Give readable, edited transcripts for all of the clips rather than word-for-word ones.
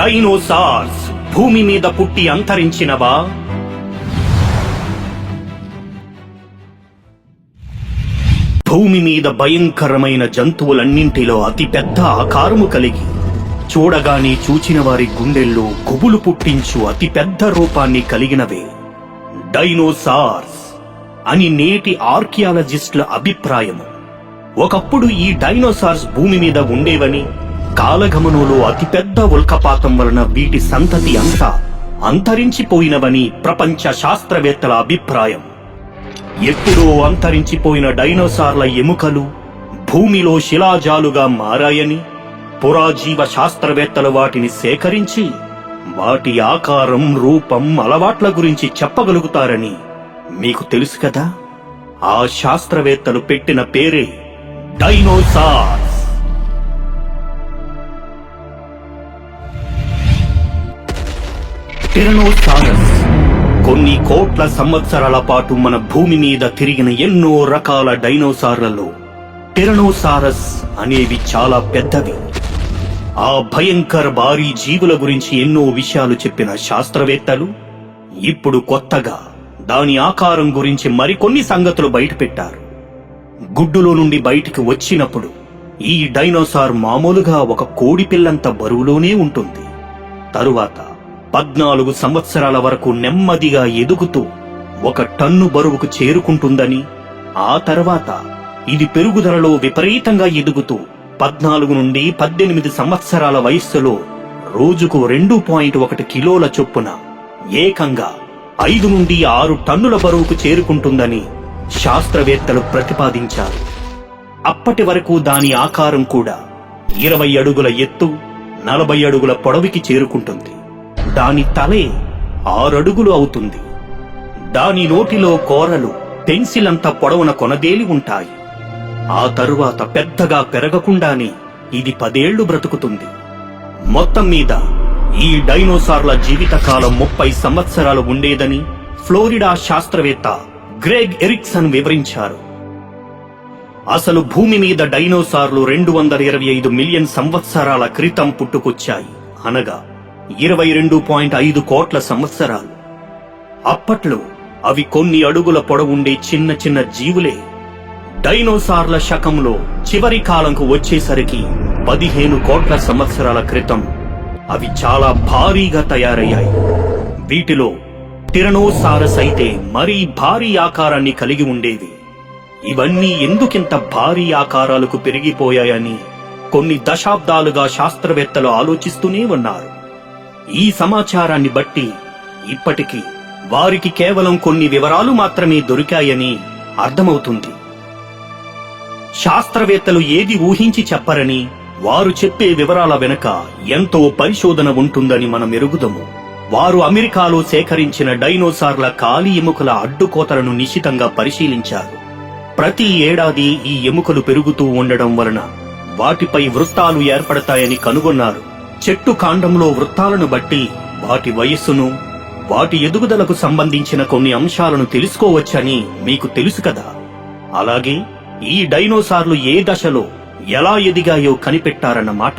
Dinosaurs భూమి మీద పుట్టి అంతరించినవా? భూమి మీద భయంకరమైన జంతువులన్నింటిలో అతి పెద్ద ఆకారము కలిగి చూడగానే చూచిన వారి గుండెల్లో గుబులు పుట్టించు అతి పెద్ద రూపాన్ని కలిగినవే డైనోసార్స్ అని నేటి ఆర్కియాలజిస్టుల అభిప్రాయము. ఒకప్పుడు ఈ డైనోసార్స్ భూమి మీద ఉండేవని, కాలగమనంలో అతిపెద్ద ఉల్కపాతం వలన వీటి సంతతి అంతా అంతరించిపోయినవని ప్రపంచ శాస్త్రవేత్తల అభిప్రాయం. ఎప్పుడో అంతరించిపోయిన డైనోసార్ల ఎముకలు భూమిలో శిలాజాలుగా మారాయని పురాజీవ శాస్త్రవేత్తలు వాటిని సేకరించి వాటి ఆకారం, రూపం, అలవాట్ల గురించి చెప్పగలుగుతారని మీకు తెలుసు కదా. ఆ శాస్త్రవేత్తలు పెట్టిన పేరే డైనోసార్స్. టిరానోసారస్ కొన్ని కోట్ల సంవత్సరాల పాటు మన భూమి మీద తిరిగిన ఎన్నో రకాల డైనోసార్లలో టిరానోసారస్ అనేవి చాలా పెద్దవి. ఆ భయంకర భారీ జీవుల గురించి ఎన్నో విషయాలు చెప్పిన శాస్త్రవేత్తలు ఇప్పుడు కొత్తగా దాని ఆకారం గురించి మరికొన్ని సంగతులు బయటపెట్టారు. గుడ్డులో నుండి బయటికి వచ్చినప్పుడు ఈ డైనోసార్ మామూలుగా ఒక కోడి పిల్లంత బరువులోనే ఉంటుంది. తరువాత 14 సంవత్సరాల వరకు నెమ్మదిగా ఎదుగుతూ 1 టన్ను బరువుకు చేరుకుంటుందని, ఆ తర్వాత ఇది పెరుగుదలలో విపరీతంగా ఎదుగుతూ 14 నుండి 18 సంవత్సరాల వయస్సులో రోజుకు 2.1 కిలోల చొప్పున ఏకంగా 5 నుండి 6 టన్నుల బరువుకు చేరుకుంటుందని శాస్త్రవేత్తలు ప్రతిపాదించారు. అప్పటి వరకు దాని ఆకారం కూడా 20 అడుగుల ఎత్తు, 40 అడుగుల పొడవుకి చేరుకుంటుంది. దాని తలే 6 అడుగులు అవుతుంది. దాని నోటిలో కోరలు పెన్సిలంత పొడవున కొనదేలి ఉంటాయి. ఆ తరువాత పెద్దగా పెరగకుండానే ఇది 10 ఏళ్లు బ్రతుకుతుంది. మొత్తం మీద ఈ డైనోసార్ల జీవితకాలం 30 సంవత్సరాలు ఉండేదని ఫ్లోరిడా శాస్త్రవేత్త గ్రెగ్ ఎరిక్సన్ వివరించారు. అసలు భూమి మీద డైనోసార్లు 225 మిలియన్ సంవత్సరాల క్రితం పుట్టుకొచ్చాయి, అనగా 22.5 కోట్ల సంవత్సరాలు. అప్పట్లో అవి కొన్ని అడుగుల పొడవుండే చిన్న చిన్న జీవులే. డైనోసార్ల శకంలో చివరి కాలంకు వచ్చేసరికి 15 కోట్ల సంవత్సరాల క్రితం అవి చాలా భారీగా తయారయ్యాయి. వీటిలో టిరానోసారస్ అయితే మరీ భారీ ఆకారాన్ని కలిగి ఉండేవి. ఇవన్నీ ఎందుకింత భారీ ఆకారాలకు పెరిగిపోయాయని కొన్ని దశాబ్దాలుగా శాస్త్రవేత్తలు ఆలోచిస్తూనే ఉన్నారు. ఈ సమాచారాన్ని బట్టి ఇప్పటికీ వారికి కేవలం కొన్ని వివరాలు మాత్రమే దొరికాయని అర్థమవుతుంది. శాస్త్రవేత్తలు ఏది ఊహించి చెప్పరని, వారు చెప్పే వివరాల వెనుక ఎంతో పరిశోధన ఉంటుందని మనం ఎరుగుదము. వారు అమెరికాలో సేకరించిన డైనోసార్ల కాలి ఎముకల అడ్డుకోతలను నిశితంగా పరిశీలించారు. ప్రతి ఏడాది ఈ ఎముకలు పెరుగుతూ ఉండడం వలన వాటిపై వృత్తాలు ఏర్పడతాయని కనుగొన్నారు. చెట్టు కాండంలో వృత్తాలను బట్టి వాటి వయస్సును, వాటి ఎదుగుదలకు సంబంధించిన కొన్ని అంశాలను తెలుసుకోవచ్చని మీకు తెలుసు కదా. అలాగే ఈ డైనోసార్లు ఏ దశలో ఎలా ఎదిగాయో కనిపెట్టారన్నమాట.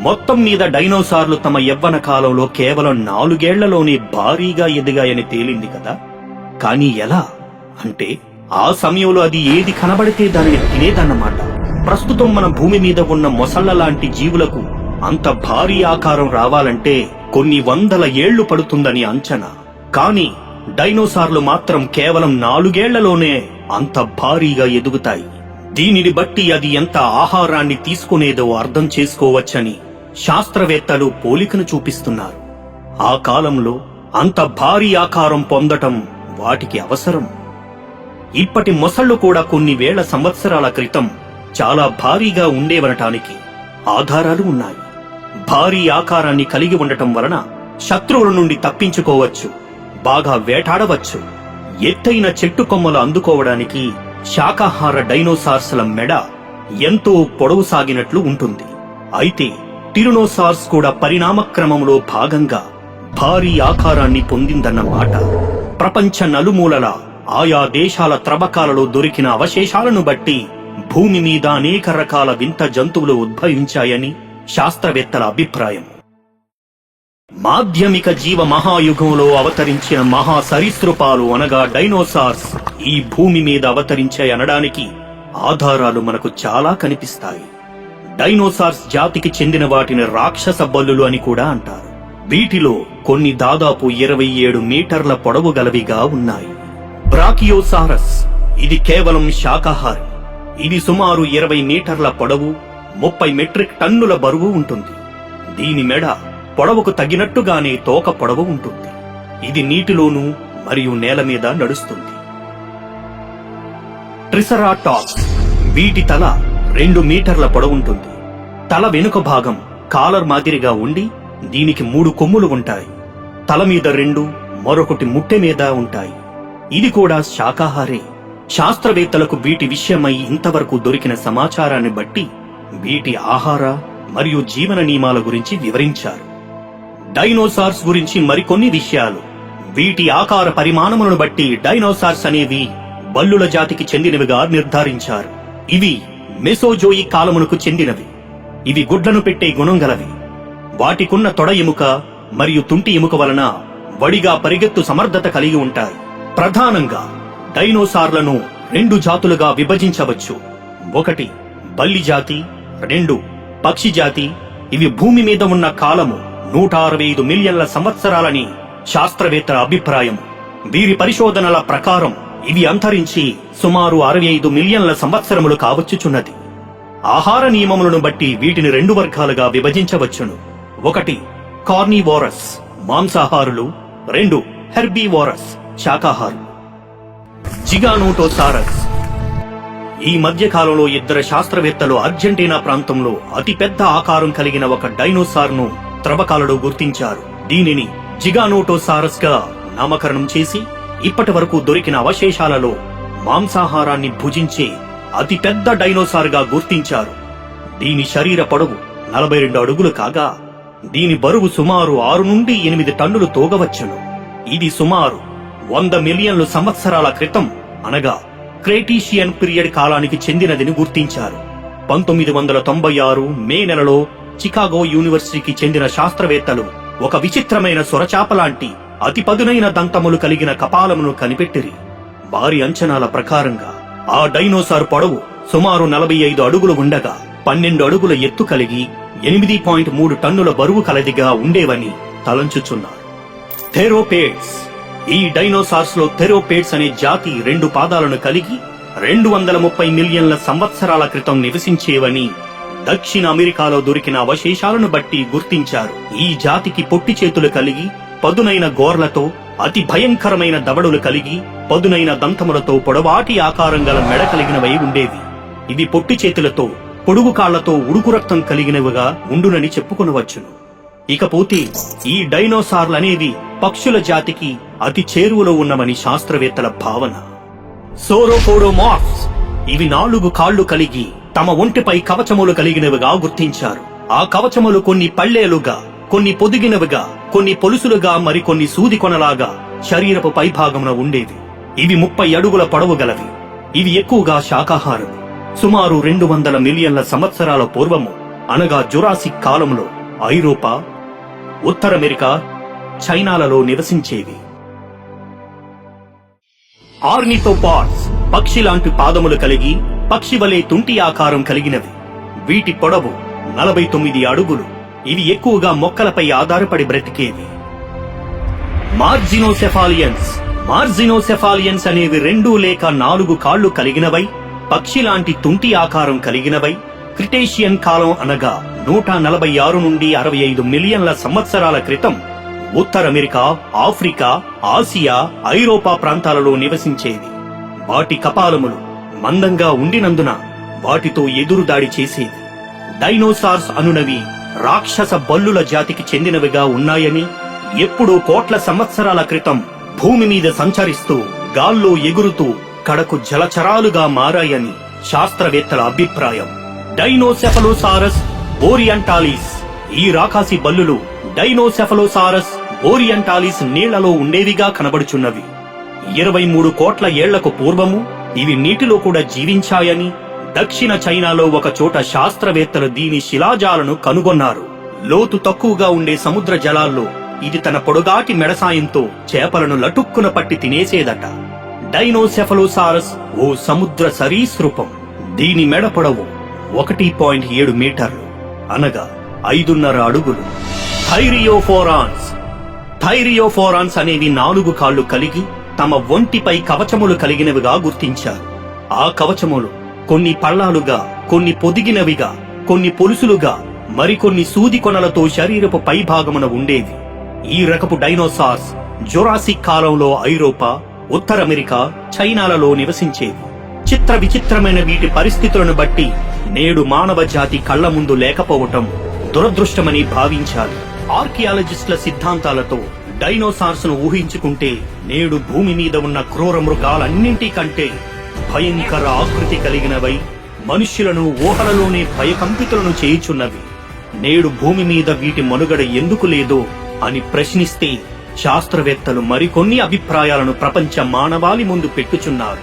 మొత్తం మీద డైనోసార్లు తమ యవ్వన కాలంలో కేవలం 4 ఏళ్లలోనే భారీగా ఎదిగాయని తేలింది కదా. కానీ ఎలా అంటే ఆ సమయంలో అది ఏది కనబడితే దానిని తినేదన్నమాట. ప్రస్తుతం మన భూమి మీద ఉన్న మొసళ్ల లాంటి జీవులకు అంత భారీ ఆకారం రావాలంటే కొన్ని 100 ఏళ్లు పడుతుందని అంచనా. కానీ డైనోసార్లు మాత్రం కేవలం 4 ఏళ్లలోనే అంత భారీగా ఎదుగుతాయి. దీనిని బట్టి అది ఎంత ఆహారాన్ని తీసుకునేదో అర్థం చేసుకోవచ్చని శాస్త్రవేత్తలు పోలికను చూపిస్తున్నారు. ఆ కాలంలో అంత భారీ ఆకారం పొందటం వాటికి అవసరం. ఇప్పటి మొసళ్లు కూడా కొన్ని వేల సంవత్సరాల క్రితం చాలా భారీగా ఉండేవనటానికి ఆధారాలు ఉన్నాయి. భారీ ఆకారాన్ని కలిగి ఉండటం వలన శత్రువుల నుండి తప్పించుకోవచ్చు, బాగా వేటాడవచ్చు. ఎత్తైన చెట్టు కొమ్మలు అందుకోవడానికి శాకాహార డైనోసార్స్ల మెడ ఎంతో పొడవు సాగినట్లు ఉంటుంది. అయితే టిరానోసార్స్ కూడా పరిణామక్రమంలో భాగంగా భారీ ఆకారాన్ని పొందిందన్నమాట. ప్రపంచ నలుమూలలా ఆయా దేశాల త్రవ్వకాలలో దొరికిన అవశేషాలను బట్టి భూమి మీద అనేక రకాల వింత జంతువులు ఉద్భవించాయని శాస్త్రవేత్తల అభిప్రాయం. మాధ్యమిక జీవ మహాయుగంలో అవతరించిన మహా సరీసృపాలు అనగా డైనోసార్స్ ఈ భూమి మీద అవతరించాయనడానికి ఆధారాలు మనకు చాలా కనిపిస్తాయి. డైనోసార్స్ జాతికి చెందిన వాటిని రాక్షస బల్లులు అని కూడా అంటారు. వీటిలో కొన్ని దాదాపు 27 మీటర్ల పొడవు గలవిగా ఉన్నాయి. బ్రాకియోసారస్ ఇది కేవలం శాకాహారి. ఇది సుమారు 20 మీటర్ల పొడవు, 30 మెట్రిక్ టన్నుల బరువు ఉంటుంది. దీని మెడ పొడవుకు తగినట్టుగానే తోక పొడవు ఉంటుంది. ఇది నీటిలోనూ మరియు నేల మీద నడుస్తుంది. ట్రిసరాటాప్స్ వీటి తల 2 మీటర్ల పొడవుంటుంది. తల వెనుక భాగం కాలర్ మాదిరిగా ఉండి దీనికి 3 కొమ్ములు ఉంటాయి. తల మీద 2, మరొకటి ముట్టె మీద ఉంటాయి. ఇది కూడా శాకాహారే. శాస్త్రవేత్తలకు వీటి విషయమై ఇంతవరకు దొరికిన సమాచారాన్ని బట్టి వీటి ఆహార మరియు జీవన నియమాల గురించి వివరించారు. డైనోసార్స్ గురించి మరికొన్ని విషయాలు. వీటి ఆకార పరిమాణములను బట్టి డైనోసార్స్ అనేవి బల్లుల జాతికి చెందినవిగా నిర్ధారించారు. ఇవి మెసోజోయిక్ కాలమునకు చెందినవి. ఇవి గుడ్లను పెట్టే గుణం గలవి. వాటికున్న తొడ ఎముక మరియు తుంటి ఎముక వలన వడిగా పరిగెత్తు సమర్థత కలిగి ఉంటాయి. ప్రధానంగా డైనోసార్లను 2 జాతులుగా విభజించవచ్చు. 1 బల్లి జాతి, 2 పక్షి జాతి. ఇవి భూమి మీద ఉన్న కాలము 165 మిలియన్ల సంవత్సరాలని శాస్త్రవేత్తల అభిప్రాయం. వీరి పరిశోధనల ప్రకారం ఇవి అంతరించి సుమారు 65 మిలియన్ల సంవత్సరములు కావచ్చుచున్నది. ఆహార నియమములను బట్టి వీటిని 2 వర్గాలుగా విభజించవచ్చును. 1 కార్నివోరస్ మాంసాహారులు, 2 హెర్బీవోరస్ శాకాహారులు. జిగానోటోసారస్ ఈ మధ్య కాలంలో 2 శాస్త్రవేత్తలు అర్జెంటీనా ప్రాంతంలో అతిపెద్ద ఆకారం కలిగిన ఒక డైనోసార్ ను త్రవ్వకాలలో గుర్తించారు. దీనిని జిగానోటోసారస్ గా నామకరణం చేసి ఇప్పటి వరకు దొరికిన అవశేషాలలో మాంసాహారాన్ని భుజించే అతిపెద్ద డైనోసార్ గా గుర్తించారు. దీని శరీర పొడవు 42 అడుగులు కాగా దీని బరువు సుమారు 6 నుండి 8 టన్నులు తూగవచ్చును. ఇది సుమారు 100 మిలియన్ల సంవత్సరాల క్రితం అనగా క్రేటీషియన్ పీరియడ్ కాలానికి చెందినదని గుర్తించారు. 1996 మే నెలలో చికాగో యూనివర్సిటీకి చెందిన శాస్త్రవేత్తలు ఒక విచిత్రమైన సొరచాపలాంటి అతి పదునైన దంతములు కలిగిన కపాలమును కనిపెట్టిరి. వారి అంచనాల ప్రకారంగా ఆ డైనోసార్ పొడవు సుమారు 45 అడుగులు ఉండగా 12 అడుగుల ఎత్తు కలిగి 8.3 టన్నుల బరువు కలదిగా ఉండేవని తలంచుచున్నారు. థెరోపేడ్స్ ఈ డైనోసార్స్ లో థెరోపేడ్స్ అనే జాతి 2 పాదాలను కలిగి 230 మిలియన్ల సంవత్సరాల క్రితం నివసించేవని దక్షిణ అమెరికాలో దొరికిన అవశేషాలను బట్టి గుర్తించారు. ఈ జాతికి పొట్టి చేతులు కలిగి పదునైన గోర్లతో, అతి భయంకరమైన దవడులు కలిగి, పదునైన దంతములతో పొడవాటి ఆకారం గల మెడ కలిగినవై ఉండేవి. ఇవి పొట్టి చేతులతో, పొడుగు కాళ్లతో ఉడుకు రక్తం కలిగినవిగా ఉండునని చెప్పుకొనవచ్చును. ఇకపోతే ఈ డైనోసార్లనేవి పక్షుల జాతికి అతి చేరువలో ఉన్నవని శాస్త్రవేత్తల భావన. సోరోపోడోమార్ఫ్స్ ఇవి 4 కాళ్లు కలిగి తమ ఒంటిపై కవచములు కలిగినవిగా గుర్తించారు. ఆ కవచములు కొన్ని పళ్ళేలుగా, కొన్ని పొదిగినవిగా, కొన్ని పొలుసులుగా, మరికొన్ని సూది కొనలాగా శరీరపు పైభాగమున ఉండేవి. ఇవి 30 అడుగుల పొడవు గలవి. ఇవి ఎక్కువగా శాకాహారులు. సుమారు 200 మిలియన్ల సంవత్సరాల పూర్వము అనగా జురాసిక్ కాలంలో ఐరోపా, ఉత్తర అమెరికా, చైనాలలో నివసించేవి. ఆర్నిథోపాడ్స్ పక్షి లాంటి పాదములు కలిగి పక్షి వలె తుంటి ఆకారం కలిగినవి. వీటి పొడవు 49 అడుగులు. ఇవి ఎక్కువగా మొక్కలపై ఆధారపడి బ్రతికేవి. మార్జినోసెఫాలియన్స్ అనేవి 2 లేక 4 కాళ్లు కలిగినవై పక్షి లాంటి తుంటి ఆకారం కలిగినవై క్రిటేషియన్ కాలం అనగా 146 నుండి 65 మిలియన్ల సంవత్సరాల క్రితం ఉత్తర అమెరికా, ఆఫ్రికా, ఆసియా, ఐరోపా ప్రాంతాలలో నివసించేవి. వాటి కపాలములు మందంగా ఉండినందున వాటితో ఎదురుదాడి చేసేవి. డైనోసార్స్ అనునవి రాక్షస బల్లుల జాతికి చెందినవిగా ఉన్నాయని, ఎప్పుడో కోట్ల సంవత్సరాల క్రితం భూమి మీద సంచరిస్తూ గాల్లో ఎగురుతూ కడకు జలచరాలుగా మారాయని శాస్త్రవేత్తల అభిప్రాయం. డైనోసెఫలోసారస్ ఓరియంటాలిస్ ఈ రాకాసి బల్లులు డైనోసెఫలోసారస్ ఓరియంటాలిస్ నీళ్లలో ఉండేవిగా కనబడుచున్నవి. 23 కోట్ల ఏళ్లకు పూర్వము ఇవి నీటిలో కూడా జీవించాయని దక్షిణ చైనాలో ఒక చోట శాస్త్రవేత్తలు దీని శిలాజాలను కనుగొన్నారు. లోతు తక్కువగా ఉండే సముద్ర జలాల్లో ఇది తన పొడుగాటి మెడ సాయంతో చేపలను లటుక్కున పట్టి తినేసేదట. డైనోసెఫలోసారస్ ఓ సముద్ర సరీసృపం. దీని మెడ పొడవు 1.7 మీటర్లు, అనగా 5.5 అడుగులు. థైరియోఫోరాన్స్ అనేవి 4 కాళ్లు కలిగి తమ ఒంటిపై కవచములు కలిగినవిగా గుర్తించారు. ఆ కవచములు కొన్ని పళ్ళాలుగా, కొన్ని పొదిగినవిగా, కొన్ని పొలుసులుగా, మరికొన్ని సూది కొనలతో శరీరపు పైభాగమున ఉండేవి. ఈ రకపు డైనోసార్స్ జురాసిక్ కాలంలో ఐరోపా, ఉత్తర అమెరికా, చైనాలలో నివసించేవి. చిత్ర విచిత్రమైన వీటి పరిస్థితులను బట్టి నేడు మానవ జాతి కళ్ల ముందు లేకపోవటం దురదృష్టమని భావించాలి. ఆర్కియాలజిస్టుల సిద్ధాంతాలతో డైనోసార్స్ ను ఊహించుకుంటే నేడు భూమి మీద ఉన్న క్రూర మృగాలన్నింటికంటే భయంకర ఆకృతి కలిగినవై మనుష్యులను ఊహలలోనే భయకంపితులను చేయుచున్నవి. నేడు భూమి మీద వీటి మనుగడ ఎందుకు లేదో అని ప్రశ్నిస్తే శాస్త్రవేత్తలు మరికొన్ని అభిప్రాయాలను ప్రపంచ మానవాళి ముందు పెట్టుచున్నారు.